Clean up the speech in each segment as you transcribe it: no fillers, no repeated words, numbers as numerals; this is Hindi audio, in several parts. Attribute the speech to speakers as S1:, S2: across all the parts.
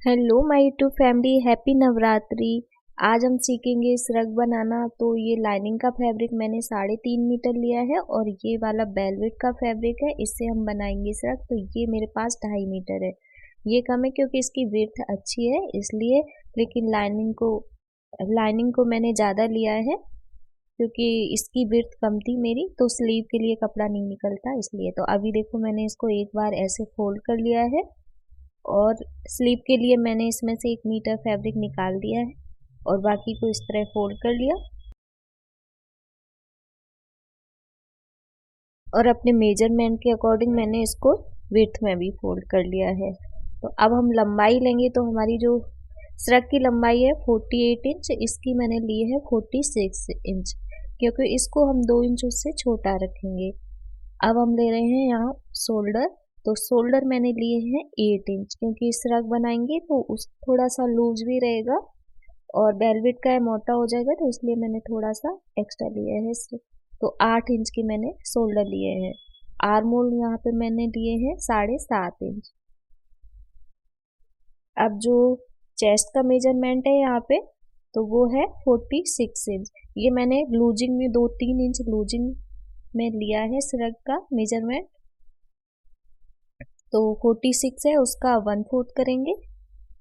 S1: Hello my YouTube family, happy Navratri. आज हम सीखेंगे श्रग बनाना। तो ये लाइनिंग का फैब्रिक मैंने 3.5 मीटर लिया है और ये वाला वेलवेट का फैब्रिक है, इससे हम बनाएंगे श्रग। तो ये मेरे पास 2.5 मीटर है। ये कम है क्योंकि इसकी विड्थ अच्छी है इसलिए, लेकिन लाइनिंग को मैंने ज़्यादा लिया है क्योंकि इसकी विड्थ कम थी मेरी, तो स्लीव के लिए कपड़ा नहीं निकलता इसलिए। तो अभी देखो, मैंने इसको एक बार ऐसे फोल्ड कर लिया है और स्लीव के लिए मैंने इसमें से 1 मीटर फैब्रिक निकाल दिया है और बाकी को इस तरह फोल्ड कर लिया और अपने मेजरमेंट के अकॉर्डिंग मैंने इसको विड्थ में भी फोल्ड कर लिया है। तो अब हम लंबाई लेंगे, तो हमारी जो श्रग की लंबाई है 48 इंच, इसकी मैंने ली है 46 इंच क्योंकि इसको हम 2 इंच उससे छोटा रखेंगे। अब हम ले रहे हैं यहाँ शोल्डर। तो शोल्डर मैंने लिए हैं 8 इंच क्योंकि श्रग बनाएंगे तो उस थोड़ा सा लूज भी रहेगा और वेलवेट का मोटा हो जाएगा, तो इसलिए मैंने थोड़ा सा एक्स्ट्रा लिया है इससे। तो 8 इंच की मैंने शोल्डर लिए हैं। आर्म होल यहाँ पे मैंने लिए हैं 7.5 इंच। अब जो चेस्ट का मेजरमेंट है यहाँ पे, तो वो है 46 इंच। ये मैंने लूजिंग में 2-3 इंच लूजिंग में लिया है श्रग का मेजरमेंट। तो 46 है, उसका 1/4 करेंगे।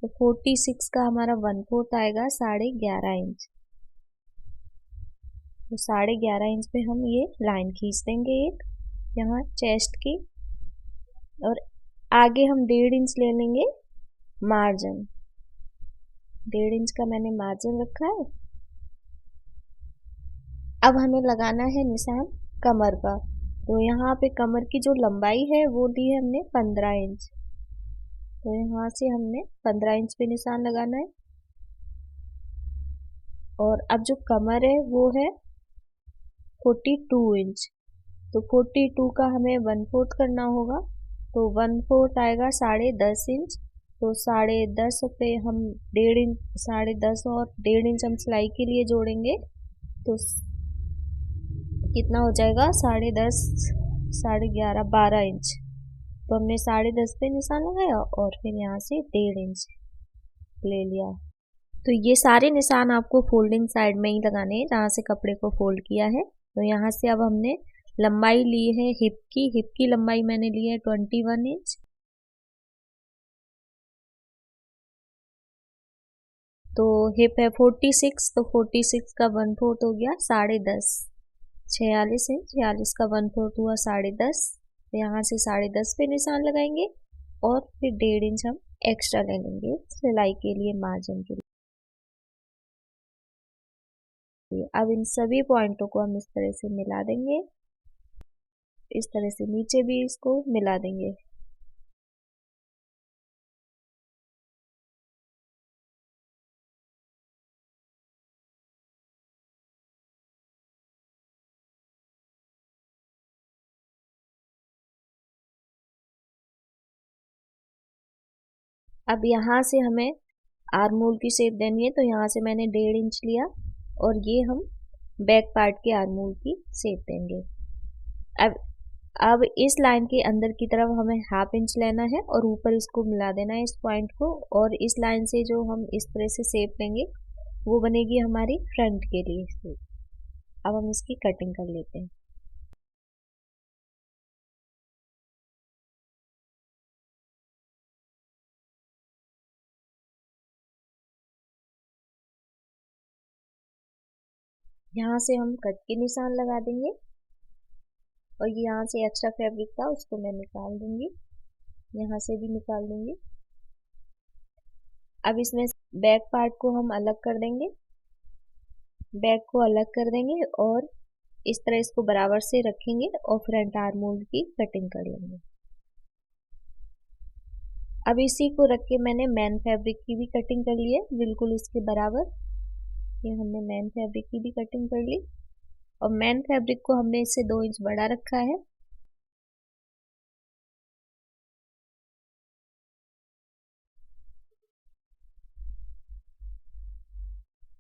S1: तो 46 का हमारा 1/4 आएगा 11.5 इंच। तो 11.5 इंच पे हम ये लाइन खींच देंगे एक यहाँ चेस्ट की, और आगे हम 1.5 इंच ले लेंगे मार्जिन। 1.5 इंच का मैंने मार्जिन रखा है। अब हमें लगाना है निशान कमर का। तो यहाँ पे कमर की जो लंबाई है वो ली है हमने 15 इंच। तो यहाँ से हमने 15 इंच पे निशान लगाना है। और अब जो कमर है वो है 42 इंच। तो 42 का हमें 1/4 करना होगा। तो 1/4 आएगा 10.5 इंच। तो 10.5 पे हम 1.5 इंच, 10.5 और 1.5 इंच हम सिलाई के लिए जोड़ेंगे। तो कितना हो जाएगा 10.5, 11.5, 12 इंच। तो हमने 10.5 पे निशान लगाया और फिर यहाँ से 1.5 इंच ले लिया। तो ये सारे निशान आपको फोल्डिंग साइड में ही लगाने हैं जहाँ से कपड़े को फोल्ड किया है। तो यहाँ से अब हमने लंबाई ली है हिप की लंबाई मैंने ली है 21 इंच। तो हिप है 46, तो 46 का 1/4 हो गया 10.5, 46 इंच। 46 का 1/4 हुआ 10.5। यहाँ से 10.5 पे निशान लगाएंगे और फिर 1.5 इंच हम एक्स्ट्रा ले लेंगे सिलाई के लिए, मार्जिन के लिए। अब इन सभी पॉइंटों को हम इस तरह से मिला देंगे, इस तरह से नीचे भी इसको मिला देंगे। अब यहाँ से हमें आर्म होल की शेप देनी है, तो यहाँ से मैंने 1.5 इंच लिया और ये हम बैक पार्ट के आर्म होल की शेप देंगे। अब अब इस लाइन के अंदर की तरफ हमें 1/2 इंच लेना है और ऊपर इसको मिला देना है इस पॉइंट को, और इस लाइन से जो हम इस तरह से शेप लेंगे वो बनेगी हमारी फ्रंट के लिए शेप। अब हम इसकी कटिंग कर लेते हैं। यहाँ से हम कट के निशान लगा देंगे और ये यहाँ से एक्स्ट्रा फैब्रिक था उसको मैं निकाल दूंगी, यहाँ से भी निकाल दूंगी। अब इसमें बैक पार्ट को हम अलग कर देंगे, बैक को अलग कर देंगे और इस तरह इसको बराबर से रखेंगे और फ्रंट आर्म होल की कटिंग कर लेंगे। अब इसी को रख के मैंने मैन फैब्रिक की भी कटिंग कर ली है बिल्कुल इसके बराबर। ये हमने मैन फैब्रिक की भी कटिंग कर ली और मैन फैब्रिक को हमने इससे 2 इंच बड़ा रखा है।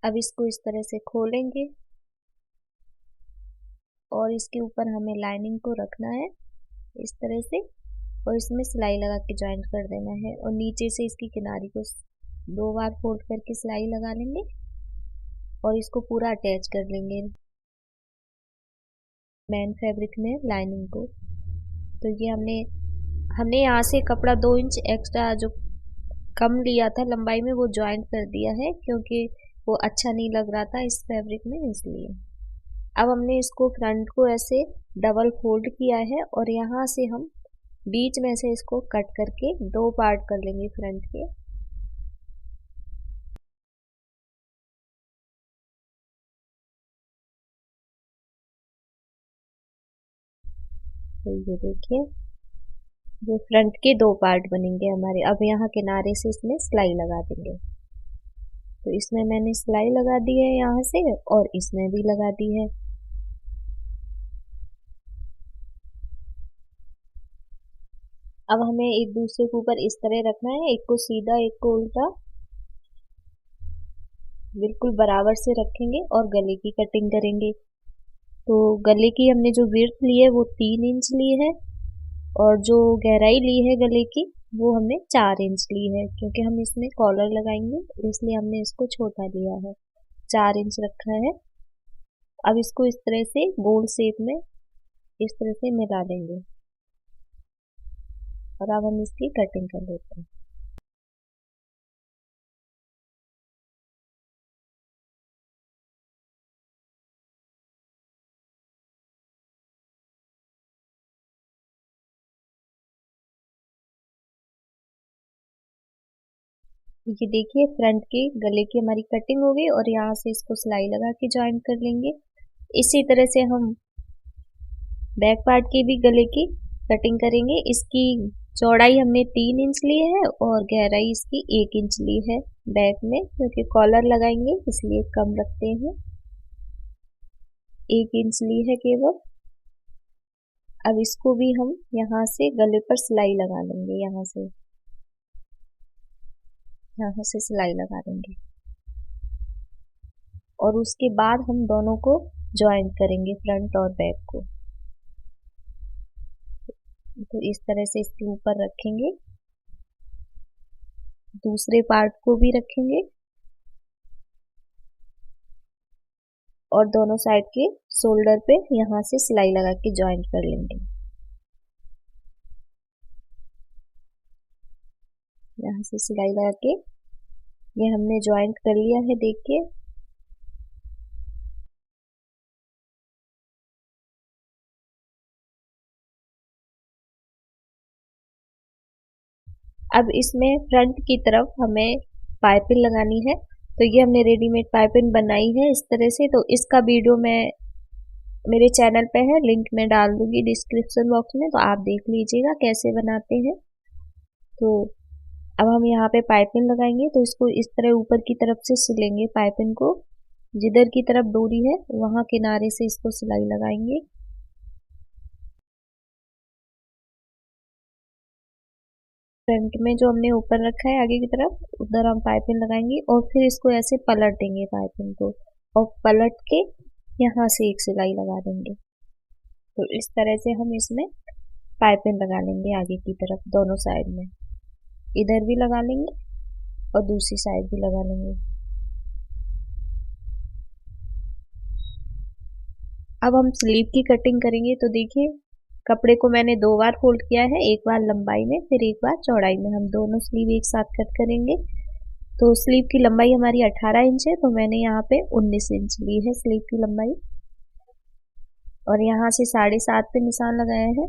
S1: अब इसको इस तरह से खोलेंगे और इसके ऊपर हमें लाइनिंग को रखना है इस तरह से, और इसमें सिलाई लगा के ज्वाइंट कर देना है और नीचे से इसकी किनारी को 2 बार फोल्ड करके सिलाई लगा लेंगे और इसको पूरा अटैच कर लेंगे मेन फैब्रिक में लाइनिंग को। तो ये हमने यहाँ से कपड़ा 2 इंच एक्स्ट्रा जो कम लिया था लंबाई में वो ज्वाइंट कर दिया है क्योंकि वो अच्छा नहीं लग रहा था इस फैब्रिक में, इसलिए। अब हमने इसको फ्रंट को ऐसे डबल फोल्ड किया है और यहाँ से हम बीच में से इसको कट करके 2 पार्ट कर लेंगे फ्रंट के। तो ये देखिए जो फ्रंट के 2 पार्ट बनेंगे हमारे। अब यहाँ किनारे से इसमें सिलाई लगा देंगे। तो इसमें मैंने सिलाई लगा दी है यहाँ से और इसमें भी लगा दी है। अब हमें एक दूसरे के ऊपर इस तरह रखना है, एक को सीधा एक को उल्टा, बिल्कुल बराबर से रखेंगे और गले की कटिंग करेंगे। तो गले की हमने जो विड्थ ली है वो 3 इंच ली है और जो गहराई ली है गले की वो हमने 4 इंच ली है क्योंकि हम इसमें कॉलर लगाएंगे इसलिए हमने इसको छोटा लिया है, 4 इंच रखा है। अब इसको इस तरह से गोल शेप में इस तरह से मिला देंगे और अब हम इसकी कटिंग कर लेते हैं। ये देखिए फ्रंट के गले की हमारी कटिंग हो गई और यहाँ से इसको सिलाई लगा के ज्वाइन कर लेंगे। इसी तरह से हम बैक पार्ट की भी गले की कटिंग करेंगे। इसकी चौड़ाई हमने 3 इंच ली है और गहराई इसकी 1 इंच ली है बैक में, क्योंकि कॉलर लगाएंगे इसलिए कम रखते हैं, 1 इंच ली है केवल। अब इसको भी हम यहाँ से गले पर सिलाई लगा लेंगे, यहाँ से सिलाई लगा देंगे और उसके बाद हम दोनों को ज्वाइंट करेंगे फ्रंट और बैक को। तो इस तरह से इसके ऊपर रखेंगे, दूसरे पार्ट को भी रखेंगे और दोनों साइड के शोल्डर पे यहाँ से सिलाई लगा के ज्वाइंट कर लेंगे। यहाँ से सिलाई लगा के ये हमने ज्वाइंट कर लिया है, देखिए। अब इसमें फ्रंट की तरफ हमें पाइपिंग लगानी है। तो ये हमने रेडीमेड पाइपिंग बनाई है इस तरह से। तो इसका वीडियो मैं मेरे चैनल पे है, लिंक में डाल दूंगी डिस्क्रिप्शन बॉक्स में, तो आप देख लीजिएगा कैसे बनाते हैं। तो अब हम यहाँ पे पाइपिंग लगाएंगे तो इसको इस तरह ऊपर की तरफ से सिलेंगे पाइपिंग को, जिधर की तरफ डोरी है वहाँ किनारे से इसको सिलाई लगाएंगे। फ्रंट में जो हमने ऊपर रखा है आगे की तरफ उधर हम पाइपिंग लगाएंगे और फिर इसको ऐसे पलट देंगे पाइपिंग को और पलट के यहाँ से एक सिलाई लगा देंगे। तो इस तरह से हम इसमें पाइपिंग लगा लेंगे आगे की तरफ दोनों साइड में, इधर भी लगा लेंगे और दूसरी साइड भी लगा लेंगे। अब हम स्लीव की कटिंग करेंगे। तो देखिए कपड़े को मैंने 2 बार फोल्ड किया है, एक बार लंबाई में फिर एक बार चौड़ाई में, हम दोनों स्लीव एक साथ कट करेंगे। तो स्लीव की लंबाई हमारी 18 इंच है तो मैंने यहाँ पे 19 इंच ली है स्लीव की लंबाई और यहाँ से 7.5 पे निशान लगाया है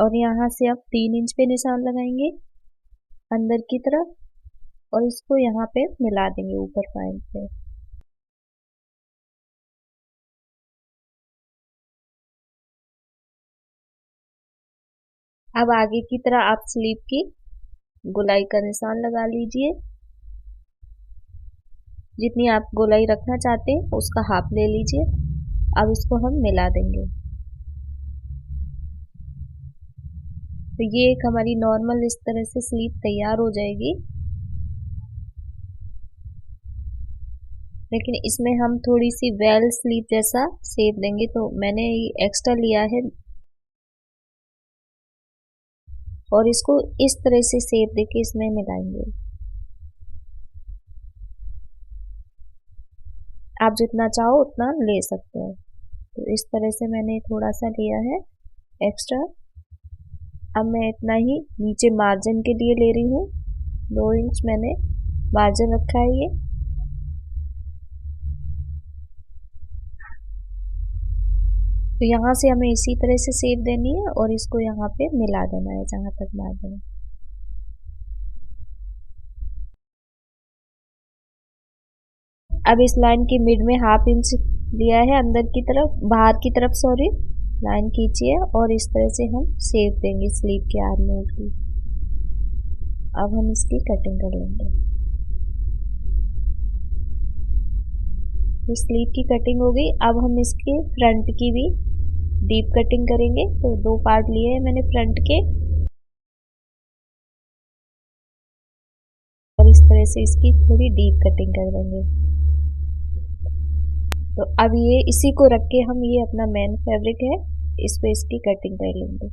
S1: और यहाँ से अब 3 इंच पे निशान लगाएंगे अंदर की तरफ और इसको यहाँ पे मिला देंगे ऊपर पॉइंट पे। अब आगे की तरह आप स्लीव की गोलाई का निशान लगा लीजिए, जितनी आप गोलाई रखना चाहते हैं उसका हाफ ले लीजिए। अब इसको हम मिला देंगे। तो ये एक हमारी नॉर्मल इस तरह से स्लीव तैयार हो जाएगी, लेकिन इसमें हम थोड़ी सी वेल स्लीव जैसा शेप देंगे। तो मैंने एक्स्ट्रा लिया है और इसको इस तरह से शेप देके इसमें मिलाएंगे। आप जितना चाहो उतना ले सकते हो। तो इस तरह से मैंने थोड़ा सा लिया है एक्स्ट्रा। अब मैं इतना ही नीचे मार्जिन के लिए ले रही हूँ। 2 इंच मैंने मार्जिन रखा है ये। तो यहाँ से हमें इसी तरह से शेप देनी है और इसको यहाँ पे मिला देना है जहाँ तक मार्जिन। अब इस लाइन के मिड में 1/2 इंच लिया है अंदर की तरफ, बाहर की तरफ सॉरी, लाइन खींचिए और इस तरह से हम शेप देंगे स्लीव के आर्म होल की। अब हम इसकी कटिंग कर लेंगे। तो स्लीव की कटिंग हो गई। अब हम इसके फ्रंट की भी डीप कटिंग करेंगे। तो 2 पार्ट लिए हैं मैंने फ्रंट के और इस तरह से इसकी थोड़ी डीप कटिंग कर देंगे। तो अब ये इसी को रख के हम ये अपना मेन फैब्रिक है इस पे इसकी कटिंग कर लेंगे।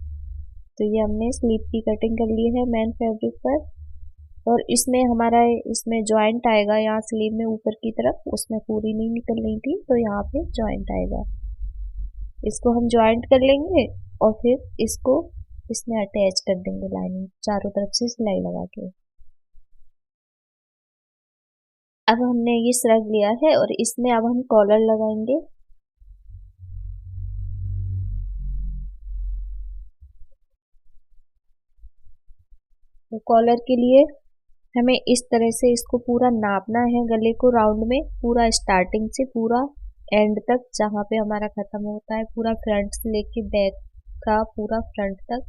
S1: तो ये हमने स्लीव की कटिंग कर ली है मेन फैब्रिक पर। और इसमें हमारा इसमें जॉइंट आएगा यहाँ स्लीव में ऊपर की तरफ, उसमें पूरी नहीं निकल रही थी तो यहाँ पे जॉइंट आएगा। इसको हम जॉइंट कर लेंगे और फिर इसको इसमें अटैच कर देंगे लाइनिंग चारों तरफ से सिलाई लगा के। अब हमने ये रख लिया है और इसमें अब हम कॉलर लगाएंगे। तो कॉलर के लिए हमें इस तरह से इसको पूरा नापना है गले को राउंड में, पूरा स्टार्टिंग से पूरा एंड तक जहाँ पे हमारा खत्म होता है, पूरा फ्रंट से लेके बैक का पूरा फ्रंट तक।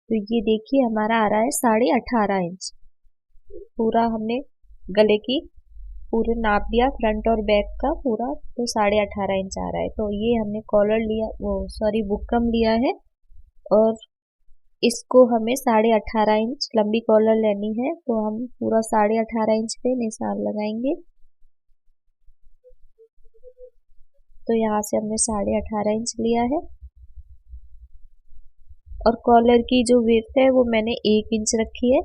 S1: तो ये देखिए हमारा आ रहा है 18.5 इंच। पूरा हमने गले की पूरे नाप लिया फ्रंट और बैक का पूरा, तो 18.5 इंच आ रहा है। तो ये हमने कॉलर लिया, वो सॉरी बुकरम लिया है और इसको हमें 18.5 इंच लंबी कॉलर लेनी है। तो हम पूरा 18.5 इंच पे निशान लगाएंगे। तो यहाँ से हमने 18.5 इंच लिया है और कॉलर की जो विड्थ है वो मैंने 1 इंच रखी है।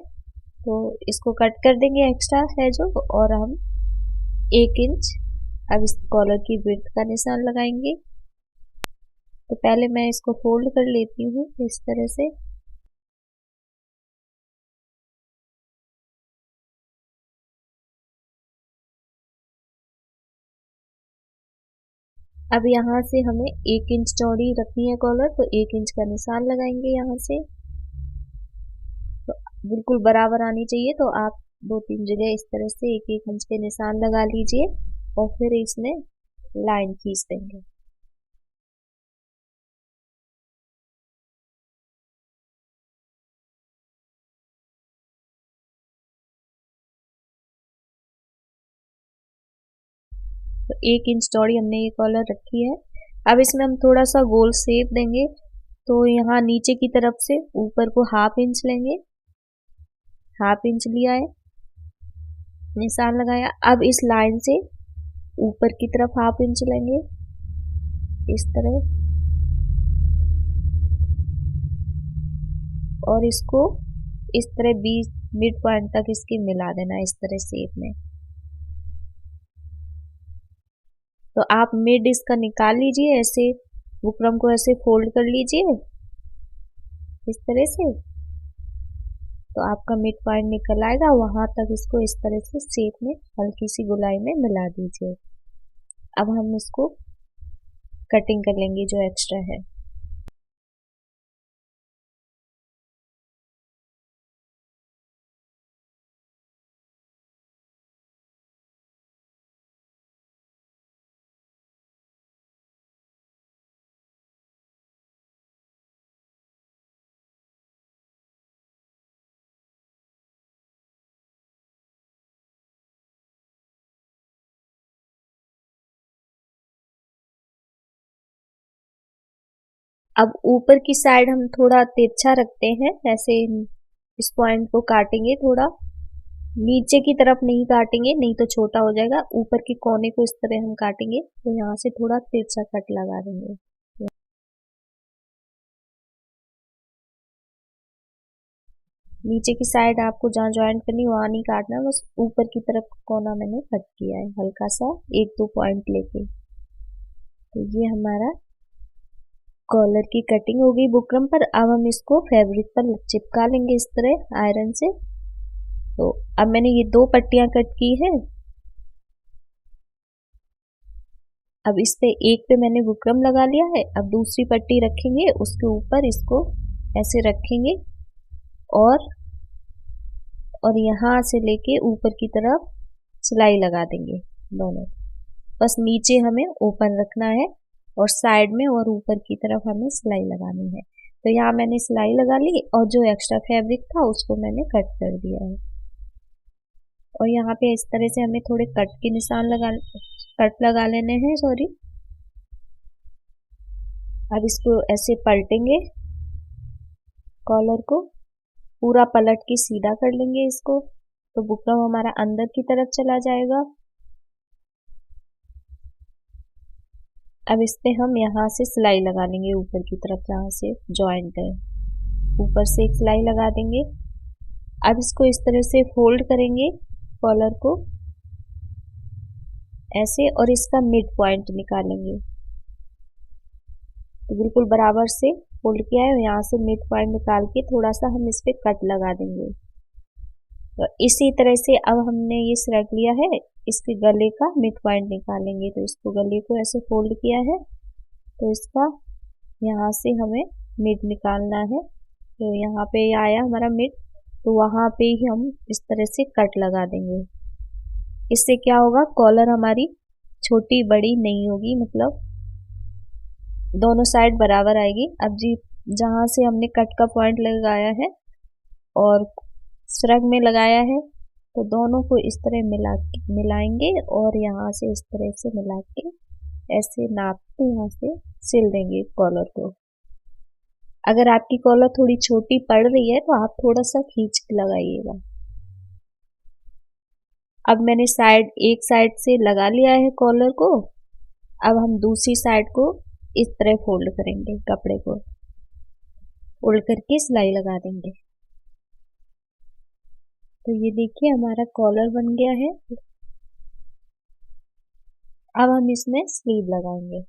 S1: तो इसको कट कर देंगे एक्स्ट्रा है जो, और हम 1 इंच अब इस कॉलर की विड्थ का निशान लगाएंगे। तो पहले मैं इसको फोल्ड कर लेती हूँ इस तरह से। अब यहाँ से हमें 1 इंच चौड़ी रखनी है कॉलर, तो 1 इंच का निशान लगाएंगे यहाँ से। तो बिल्कुल बराबर आनी चाहिए, तो आप 2-3 जगह इस तरह से 1-1 इंच के निशान लगा लीजिए और फिर इसमें लाइन खींच देंगे। तो 1 इंच चौड़ी हमने ये कॉलर रखी है। अब इसमें हम थोड़ा सा गोल शेप देंगे। तो यहाँ नीचे की तरफ से ऊपर को 1/2 इंच लेंगे, 1/2 इंच लिया है, निशान लगाया। अब इस लाइन से ऊपर की तरफ 1/2 इंच लेंगे इस तरह और इसको इस तरह बीच मिड पॉइंट तक इसके मिला देना इस तरह शेप में। तो आप मिड इसका निकाल लीजिए, ऐसे बुकरम को ऐसे फोल्ड कर लीजिए इस तरह से। तो आपका मिड पॉइंट निकल आएगा, वहां तक इसको इस तरह से शेप में हल्की सी गोलाई में मिला दीजिए। अब हम इसको कटिंग कर लेंगे जो एक्स्ट्रा है। अब ऊपर की साइड हम थोड़ा तिरछा रखते हैं, ऐसे इस पॉइंट को काटेंगे थोड़ा, नीचे की तरफ नहीं काटेंगे नहीं तो छोटा हो जाएगा, ऊपर के कोने को इस तरह हम काटेंगे, तो यहाँ से थोड़ा तिरछा कट लगा देंगे। नीचे की साइड आपको जहाँ ज्वाइंट करनी वहाँ नहीं काटना, बस ऊपर की तरफ कोना मैंने कट किया है हल्का सा, एक दो पॉइंट लेके। तो ये हमारा कॉलर की कटिंग होगी बुकरम पर। अब हम इसको फैब्रिक पर चिपका लेंगे इस तरह आयरन से। तो अब मैंने ये दो पट्टियां कट की है, अब इस पे एक पे मैंने बुकरम लगा लिया है। अब दूसरी पट्टी रखेंगे, उसके ऊपर इसको ऐसे रखेंगे और यहाँ से लेके ऊपर की तरफ सिलाई लगा देंगे दोनों। बस नीचे हमें ओपन रखना है और साइड में और ऊपर की तरफ हमें सिलाई लगानी है। तो यहाँ मैंने सिलाई लगा ली और जो एक्स्ट्रा फैब्रिक था उसको मैंने कट कर दिया है। और यहाँ पे इस तरह से हमें थोड़े कट लगा लेने हैं, सॉरी। अब इसको ऐसे पलटेंगे, कॉलर को पूरा पलट के सीधा कर लेंगे इसको, तो बुकरम हमारा अंदर की तरफ चला जाएगा। अब इस पे हम यहाँ से सिलाई लगा लेंगे ऊपर की तरफ, जहाँ से जॉइंट है ऊपर से एक सिलाई लगा देंगे। अब इसको इस तरह से फोल्ड करेंगे कॉलर को ऐसे, और इसका मिड पॉइंट निकालेंगे। तो बिल्कुल बराबर से फोल्ड किया है, यहाँ से मिड पॉइंट निकाल के थोड़ा सा हम इस पे कट लगा देंगे। तो इसी तरह से अब हमने ये रख लिया है, इसके गले का मिड पॉइंट निकालेंगे। तो इसको गले को ऐसे फोल्ड किया है, तो इसका यहाँ से हमें मिड निकालना है। तो यहाँ पे आया हमारा मिड, तो वहाँ पे ही हम इस तरह से कट लगा देंगे। इससे क्या होगा, कॉलर हमारी छोटी बड़ी नहीं होगी, मतलब दोनों साइड बराबर आएगी। अब जी जहाँ से हमने कट का पॉइंट लगाया है और स्रग में लगाया है, तो दोनों को इस तरह मिलाएंगे और यहाँ से इस तरह से मिला के ऐसे नाप के यहाँ से सिल देंगे कॉलर को। अगर आपकी कॉलर थोड़ी छोटी पड़ रही है तो आप थोड़ा सा खींच के लगाइएगा। अब मैंने एक साइड से लगा लिया है कॉलर को। अब हम दूसरी साइड को इस तरह फोल्ड करेंगे, कपड़े को फोल्ड करके सिलाई लगा देंगे। तो ये देखिए हमारा कॉलर बन गया है। अब हम इसमें स्लीव लगाएंगे।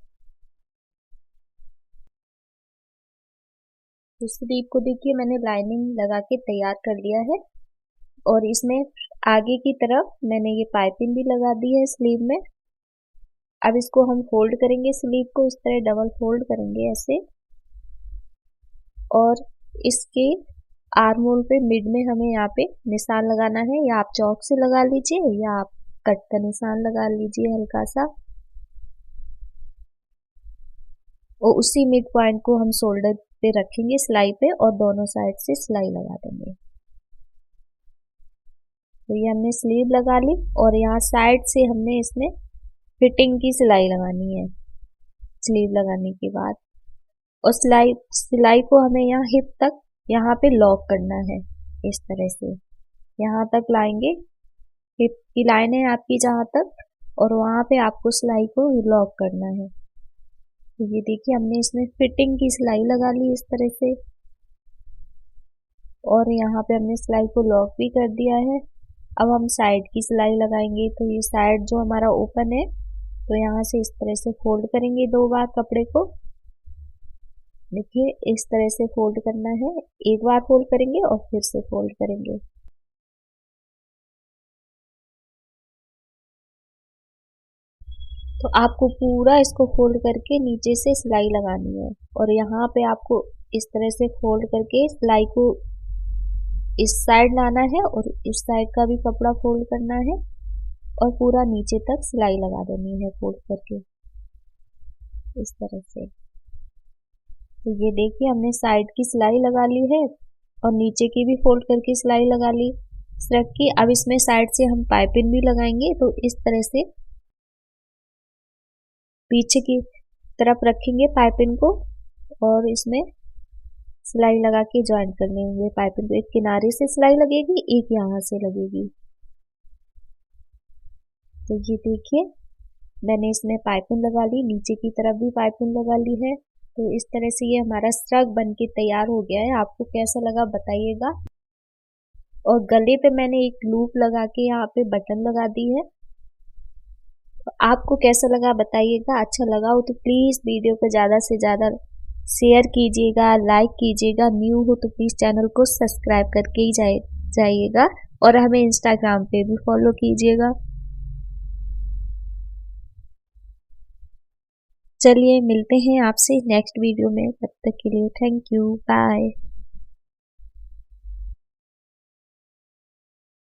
S1: तो स्लीव को देखिए मैंने लाइनिंग लगा के तैयार कर लिया है, और इसमें आगे की तरफ मैंने ये पाइपिंग भी लगा दी है स्लीव में। अब इसको हम फोल्ड करेंगे, स्लीव को इस तरह डबल फोल्ड करेंगे ऐसे, और इसके आर्म होल पे मिड में हमें यहाँ पे निशान लगाना है, या आप चौक से लगा लीजिए या आप कट का निशान लगा लीजिए हल्का सा, और उसी मिड पॉइंट को हम शोल्डर पे रखेंगे सिलाई पे, और दोनों साइड से सिलाई लगा देंगे। तो ये हमने स्लीव लगा ली, और यहाँ साइड से हमने इसमें फिटिंग की सिलाई लगानी है स्लीव लगाने के बाद। और सिलाई को हमें यहाँ हिप तक यहाँ पे लॉक करना है, इस तरह से यहाँ तक लाएंगे, हिप की लाइन है आपकी जहाँ तक, और वहाँ पे आपको सिलाई को लॉक करना है। तो ये देखिए हमने इसमें फिटिंग की सिलाई लगा ली इस तरह से, और यहाँ पे हमने सिलाई को लॉक भी कर दिया है। अब हम साइड की सिलाई लगाएंगे। तो ये साइड जो हमारा ओपन है, तो यहाँ से इस तरह से फोल्ड करेंगे 2 बार कपड़े को। देखिए इस तरह से फोल्ड करना है, एक बार फोल्ड करेंगे और फिर से फोल्ड करेंगे। तो आपको पूरा इसको फोल्ड करके नीचे से सिलाई लगानी है, और यहाँ पे आपको इस तरह से फोल्ड करके सिलाई को इस साइड लाना है, और इस साइड का भी कपड़ा फोल्ड करना है, और पूरा नीचे तक सिलाई लगा देनी है फोल्ड करके इस तरह से। तो ये देखिए हमने साइड की सिलाई लगा ली है, और नीचे की भी फोल्ड करके सिलाई लगा ली स्रग की। अब इसमें साइड से हम पाइपिंग भी लगाएंगे। तो इस तरह से पीछे की तरफ रखेंगे पाइपिंग को, और इसमें सिलाई लगा के ज्वाइन करने होंगे पाइपिंग। तो एक किनारे से सिलाई लगेगी, एक यहाँ से लगेगी। तो ये देखिए मैंने इसमें पाइपिंग लगा ली, नीचे की तरफ भी पाइपिंग लगा ली है। तो इस तरह से ये हमारा श्रग बन के तैयार हो गया है। आपको कैसा लगा बताइएगा। और गले पे मैंने एक लूप लगा के यहाँ पे बटन लगा दी है। तो आपको कैसा लगा बताइएगा। अच्छा लगा हो तो प्लीज़ वीडियो को ज़्यादा से ज़्यादा शेयर कीजिएगा, लाइक कीजिएगा। न्यू हो तो प्लीज़ चैनल को सब्सक्राइब करके ही जाइएगा और हमें इंस्टाग्राम पे भी फॉलो कीजिएगा। चलिए मिलते हैं आपसे नेक्स्ट वीडियो में, तब तक के लिए थैंक यू, बाय।